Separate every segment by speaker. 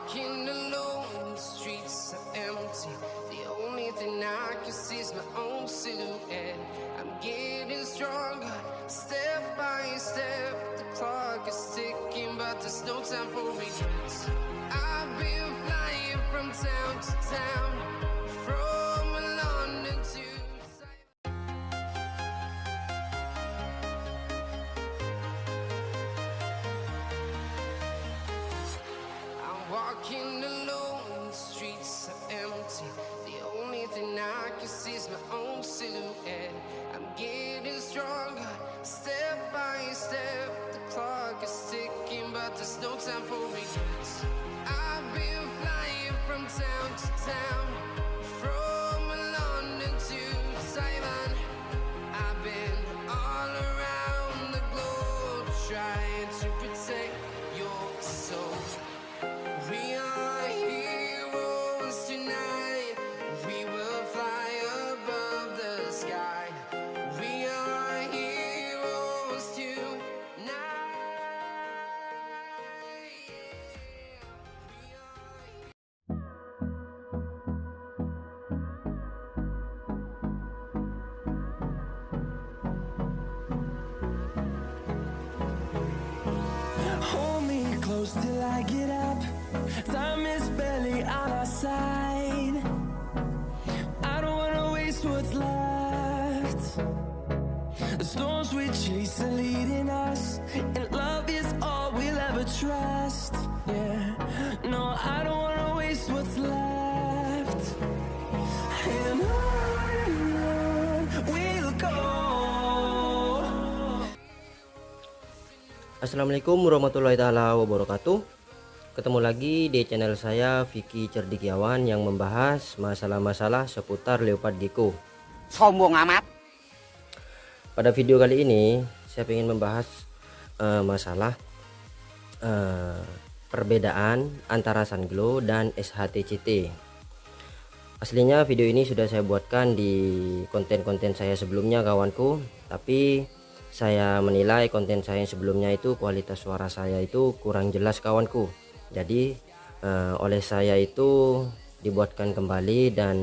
Speaker 1: walking alone, the streets are empty. The only thing I can see is my own silhouette. I'm getting stronger, step by step. The clock is ticking, but there's no time for regrets. I've been flying from town to town, from London to walking alone, the streets are empty. The only thing I can see is my own silhouette. I'm getting stronger, step by step. The clock is ticking, but there's no time for regrets. I've been flying from town to town, from London to Taiwan. I've been all around the globe trying to protect your soul. We are heroes tonight. We will fly above the sky. We are heroes tonight.
Speaker 2: Hold me close till I get up. Time is barely on our side. I don't wanna waste what's left. The storms we chase are leading us, and love is all we'll ever trust. Yeah, no, I don't wanna waste what's left. And on we'll go.
Speaker 3: Assalamualaikum warahmatullahi taala wabarakatuh. Ketemu lagi di channel saya Vicky Cerdikiawan yang membahas masalah-masalah seputar Leopard Gecko.
Speaker 4: Sombong amat.
Speaker 3: Pada video kali ini saya ingin membahas masalah perbedaan antara Sunglow dan SHTCT. Aslinya video ini sudah saya buatkan di konten-konten saya sebelumnya kawanku, tapi saya menilai konten saya yang sebelumnya itu kualitas suara saya itu kurang jelas kawanku. Jadi oleh saya itu dibuatkan kembali dan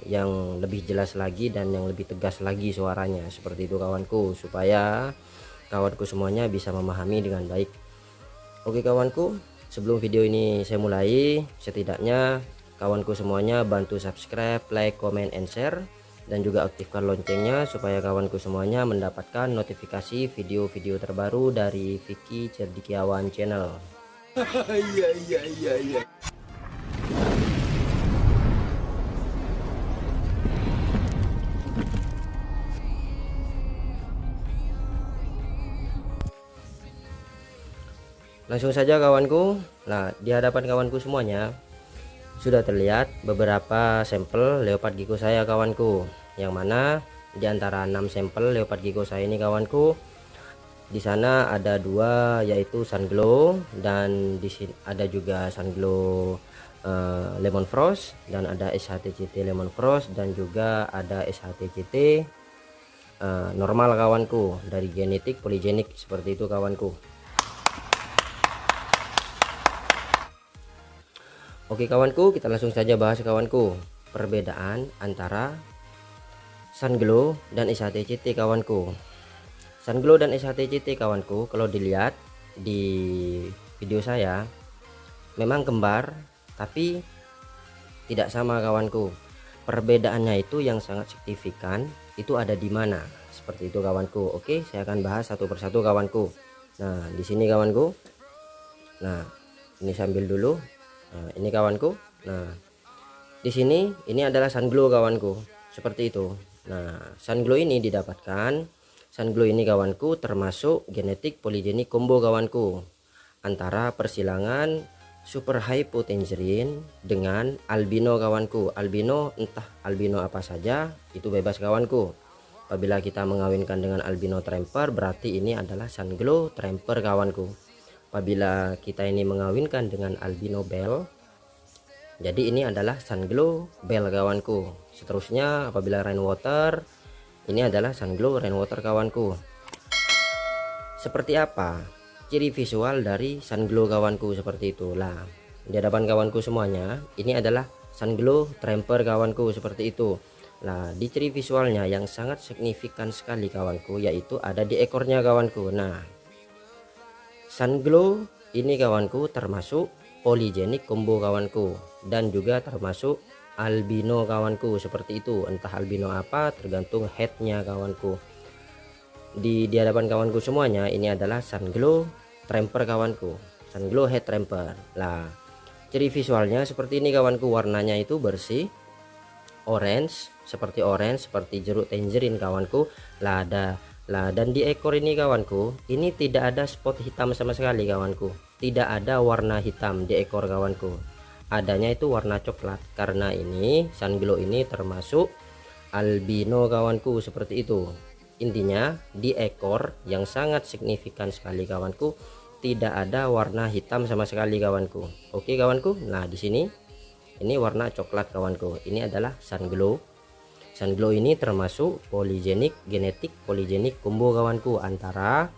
Speaker 3: yang lebih jelas lagi dan yang lebih tegas lagi suaranya, seperti itu kawanku, supaya kawanku semuanya bisa memahami dengan baik. Oke kawanku, sebelum video ini saya mulai, setidaknya kawanku semuanya bantu subscribe, like, comment, and share, dan juga aktifkan loncengnya supaya kawanku semuanya mendapatkan notifikasi video-video terbaru dari Vicky Cerdikiawan channel.
Speaker 2: Iya.
Speaker 3: Langsung saja kawanku. Nah, di hadapan kawanku semuanya sudah terlihat beberapa sampel Leopard Gecko saya kawanku, yang mana di antara 6 sampel Leopard Gecko saya ini kawanku, di sana ada 2 yaitu Sunglow, dan di sini ada juga Sunglow Lemon Frost, dan ada SHTCT Lemon Frost, dan juga ada SHTCT normal kawanku, dari genetik poligenik, seperti itu kawanku. Oke kawanku, kita langsung saja bahas kawanku perbedaan antara Sunglow dan SHTCT kawanku. Sunglow dan SHTCT kawanku, kalau dilihat di video saya memang kembar, tapi tidak sama kawanku. Perbedaannya itu yang sangat signifikan itu ada di mana, seperti itu kawanku. Oke, saya akan bahas satu persatu kawanku. Nah, di sini kawanku. Nah, ini sambil dulu. Nah, ini kawanku. Nah, di sini ini adalah Sunglow kawanku, seperti itu. Nah, Sunglow ini didapatkan, Sunglow ini kawanku termasuk genetik poligenik combo kawanku, antara persilangan super hypotengerine dengan albino kawanku. Albino, entah albino apa saja, itu bebas kawanku. Apabila kita mengawinkan dengan albino tramper, berarti ini adalah Sunglow tramper kawanku. Apabila kita ini mengawinkan dengan albino bell, jadi ini adalah Sunglow bell kawanku. Seterusnya apabila rainwater, ini adalah Sunglow rainwater kawanku. Seperti apa ciri visual dari Sunglow kawanku? Seperti itulah. di hadapan kawanku semuanya, ini adalah Sunglow Tramper kawanku, seperti itu. Nah, di ciri visualnya yang sangat signifikan sekali kawanku, yaitu ada di ekornya kawanku. Nah, Sunglow ini kawanku termasuk polygenic combo kawanku, dan juga termasuk albino kawanku, seperti itu. Entah albino apa, tergantung headnya kawanku. Di hadapan kawanku semuanya, ini adalah Sunglow Tramper kawanku, Sunglow Head Tramper. Lah, ciri visualnya seperti ini kawanku, warnanya itu bersih orange, seperti jeruk tangerine kawanku. Lah dan di ekor ini kawanku, ini tidak ada spot hitam sama sekali kawanku, tidak ada warna hitam di ekor kawanku, adanya itu warna coklat, karena ini Sunglow ini termasuk albino kawanku, seperti itu. Intinya di ekor yang sangat signifikan sekali kawanku, tidak ada warna hitam sama sekali kawanku. Oke kawanku, nah di sini ini warna coklat kawanku, ini adalah Sunglow. Sunglow ini termasuk genetik polygenik combo kawanku, antara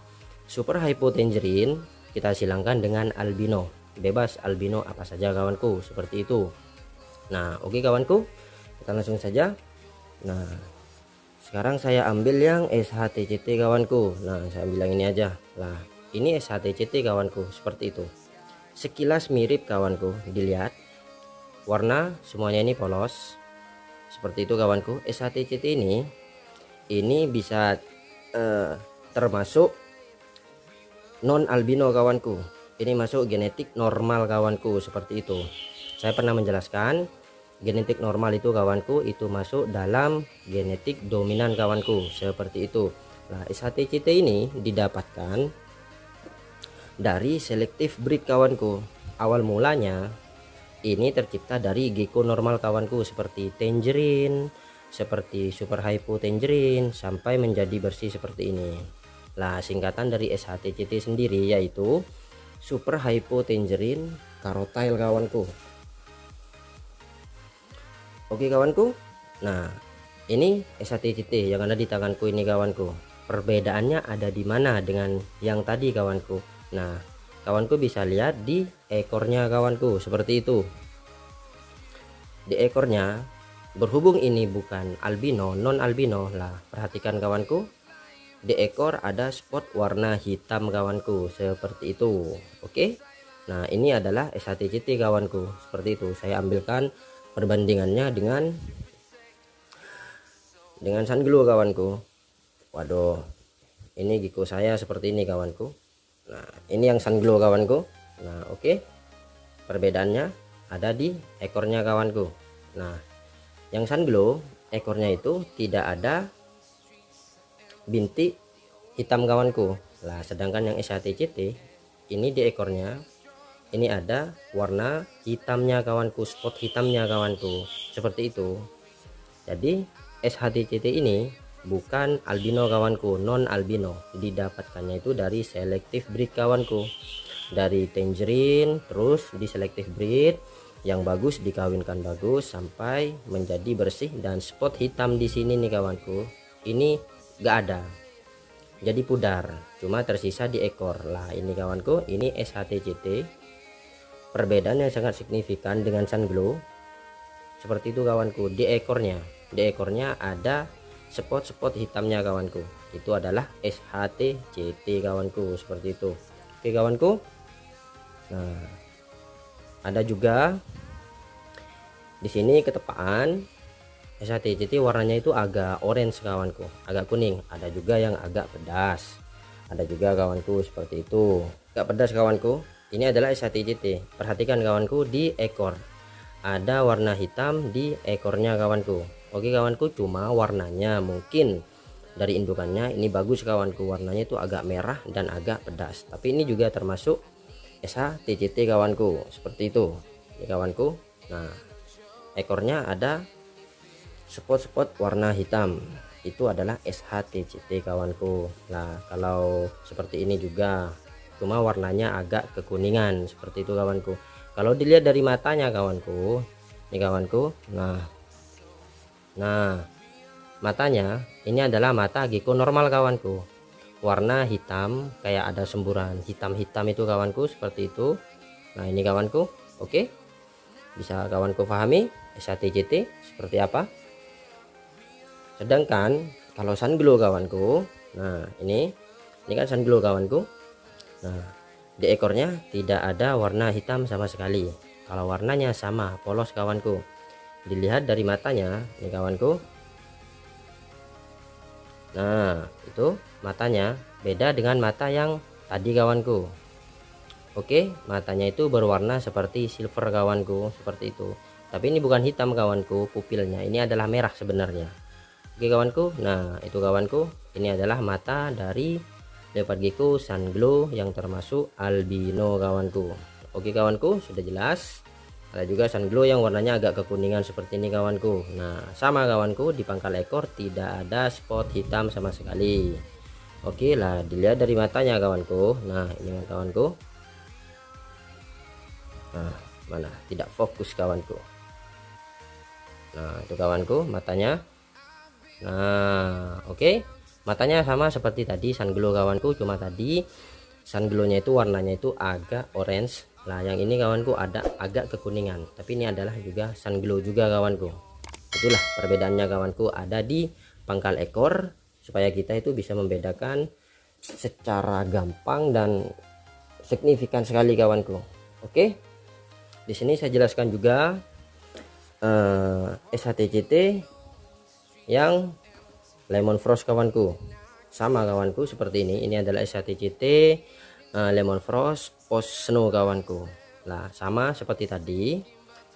Speaker 3: super hypo tangerine kita silangkan dengan albino, bebas albino apa saja kawanku, seperti itu. Nah oke kawanku, kita langsung saja. Nah sekarang saya ambil yang SHTCT kawanku. Nah saya ambil yang ini aja. Nah ini SHTCT kawanku, seperti itu. Sekilas mirip kawanku, dilihat warna semuanya ini polos, seperti itu kawanku. SHTCT ini bisa termasuk non albino kawanku, ini masuk genetik normal kawanku, seperti itu. Saya pernah menjelaskan genetik normal itu kawanku, itu masuk dalam genetik dominan kawanku, seperti itu. Nah SHTCT ini didapatkan dari selective breed kawanku. Awal mulanya ini tercipta dari gecko normal kawanku, seperti tangerine, seperti super hypo tangerine, sampai menjadi bersih seperti ini. Lah singkatan dari SHTCT sendiri yaitu super hypo tangerine carotile kawanku. Oke kawanku, nah ini SHTCT yang ada di tanganku ini kawanku. Perbedaannya ada di mana dengan yang tadi kawanku? Nah kawanku bisa lihat di ekornya kawanku, seperti itu. Di ekornya, berhubung ini bukan albino, non albino, lah perhatikan kawanku, di ekor ada spot warna hitam kawanku, seperti itu. Oke, nah ini adalah SHTCT kawanku, seperti itu. Saya ambilkan perbandingannya dengan Sunglow kawanku. Waduh, ini gecko saya seperti ini kawanku. Nah ini yang Sunglow kawanku. Nah oke, perbedaannya ada di ekornya kawanku. Nah yang Sunglow ekornya itu tidak ada bintik hitam kawanku. Lah sedangkan yang SHTCT ini di ekornya ini ada warna hitamnya kawanku, spot hitamnya kawanku, seperti itu. Jadi SHTCT ini bukan albino kawanku, non albino, didapatkannya itu dari selective breed kawanku, dari tangerine, terus di selective breed yang bagus dikawinkan bagus sampai menjadi bersih, dan spot hitam di sini nih kawanku, ini gak ada, jadi pudar, cuma tersisa di ekor. Lah ini kawanku, ini SHTCT. Perbedaannya sangat signifikan dengan Sunglow, seperti itu kawanku. Di ekornya ada spot-spot hitamnya kawanku, itu adalah SHTCT kawanku, seperti itu. Oke kawanku, nah ada juga di sini ketepaan SHTCT, warnanya itu agak orange kawanku, agak kuning. Ada juga yang agak pedas, ada juga kawanku, seperti itu. Agak pedas kawanku, ini adalah SHTCT. Perhatikan kawanku, di ekor ada warna hitam di ekornya kawanku. Oke kawanku, cuma warnanya mungkin dari indukannya ini bagus kawanku, warnanya itu agak merah dan agak pedas, tapi ini juga termasuk SHTCT kawanku, seperti itu ya kawanku. Nah ekornya ada spot-spot warna hitam, itu adalah SHTCT kawanku. Nah kalau seperti ini juga, cuma warnanya agak kekuningan, seperti itu kawanku. Kalau dilihat dari matanya kawanku, ini kawanku, nah matanya ini adalah mata gecko normal kawanku, warna hitam, kayak ada semburan hitam-hitam itu kawanku, seperti itu. Nah ini kawanku, Oke, bisa kawanku pahami SHTCT seperti apa? Sedangkan kalau Sunglow kawanku, nah ini kan Sunglow kawanku. Nah, di ekornya tidak ada warna hitam sama sekali. Kalau warnanya sama, polos kawanku. Dilihat dari matanya, ini kawanku. Nah, itu matanya beda dengan mata yang tadi kawanku. Oke, matanya itu berwarna seperti silver kawanku, seperti itu. Tapi ini bukan hitam kawanku, pupilnya ini adalah merah sebenarnya. Oke kawanku, nah itu kawanku, ini adalah mata dari leopard gecko Sunglow yang termasuk albino kawanku. Oke kawanku, sudah jelas. Ada juga Sunglow yang warnanya agak kekuningan seperti ini kawanku. Nah sama kawanku, di pangkal ekor tidak ada spot hitam sama sekali. Oke lah, dilihat dari matanya kawanku. Nah ini kawanku. Nah mana, tidak fokus kawanku. Nah itu kawanku matanya. Nah oke, matanya sama seperti tadi Sunglow kawanku, cuma tadi Sunglownya itu warnanya itu agak orange. Nah yang ini kawanku ada agak kekuningan, tapi ini adalah juga Sunglow juga kawanku. Itulah perbedaannya kawanku, ada di pangkal ekor, supaya kita itu bisa membedakan secara gampang dan signifikan sekali kawanku. Oke, di sini saya jelaskan juga SHTCT yang lemon frost kawanku. Sama kawanku seperti ini adalah SHTCT lemon frost post snow kawanku. Nah sama seperti tadi,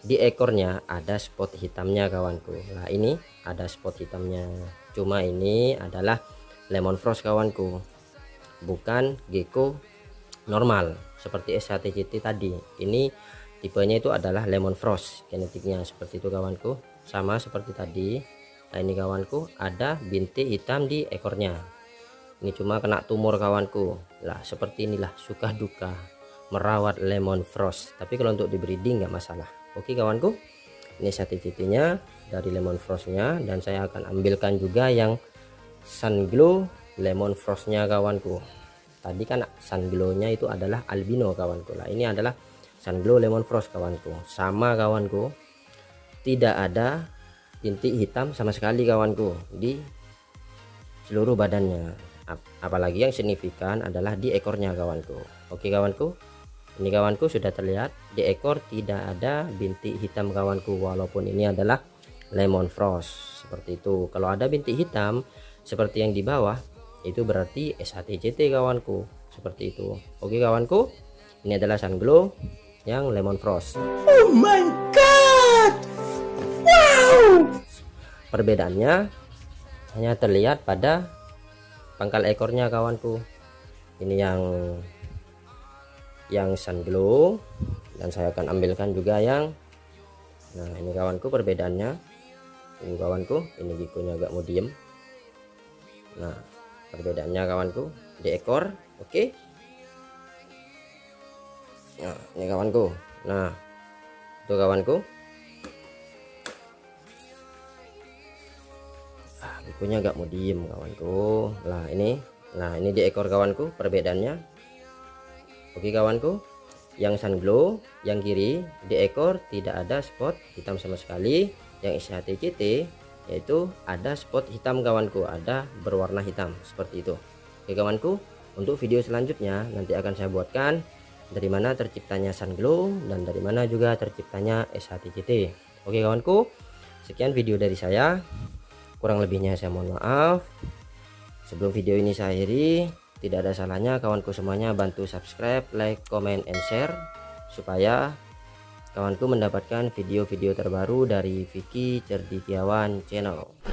Speaker 3: di ekornya ada spot hitamnya kawanku. Nah ini ada spot hitamnya, cuma ini adalah lemon frost kawanku, bukan gecko normal seperti SHTCT tadi. Ini tipenya itu adalah lemon frost, genetiknya seperti itu kawanku, sama seperti tadi. Nah ini kawanku ada bintik hitam di ekornya, ini cuma kena tumor kawanku. Lah seperti inilah suka duka merawat lemon frost, tapi kalau untuk di breeding nggak masalah. Oke kawanku, ini SHTCT nya dari lemon frostnya, dan saya akan ambilkan juga yang Sunglow lemon frostnya kawanku. Tadi kan Sunglow nya itu adalah albino kawanku. Lah ini adalah Sunglow lemon frost kawanku, sama kawanku, tidak ada bintik hitam sama sekali kawanku di seluruh badannya. Apalagi yang signifikan adalah di ekornya kawanku. Oke kawanku, ini kawanku sudah terlihat di ekor tidak ada bintik hitam kawanku, walaupun ini adalah lemon frost seperti itu. Kalau ada bintik hitam seperti yang di bawah, itu berarti SHTCT kawanku, seperti itu. Oke kawanku, ini adalah Sunglow yang lemon frost.
Speaker 2: Oh my god, wow!
Speaker 3: Perbedaannya hanya terlihat pada pangkal ekornya kawanku. Ini yang Sunglow, dan saya akan ambilkan juga yang, nah ini kawanku perbedaannya. Ini kawanku, ini geckonya agak mau diem. Nah perbedaannya kawanku di ekor. Oke, nah ini kawanku, nah itu kawanku, geckonya agak mau diem kawanku. Nah ini di ekor kawanku perbedaannya. Oke kawanku, yang Sunglow yang kiri di ekor tidak ada spot hitam sama sekali. Yang SHTCT yaitu ada spot hitam kawanku, ada berwarna hitam seperti itu. Oke kawanku, untuk video selanjutnya nanti akan saya buatkan dari mana terciptanya Sunglow dan dari mana juga terciptanya SHTCT. Oke kawanku, sekian video dari saya, kurang lebihnya saya mohon maaf. Sebelum video ini saya akhiri, tidak ada salahnya kawanku semuanya bantu subscribe, like, comment, and share, supaya kawanku mendapatkan video-video terbaru dari Vicky Cerdikiawan Channel.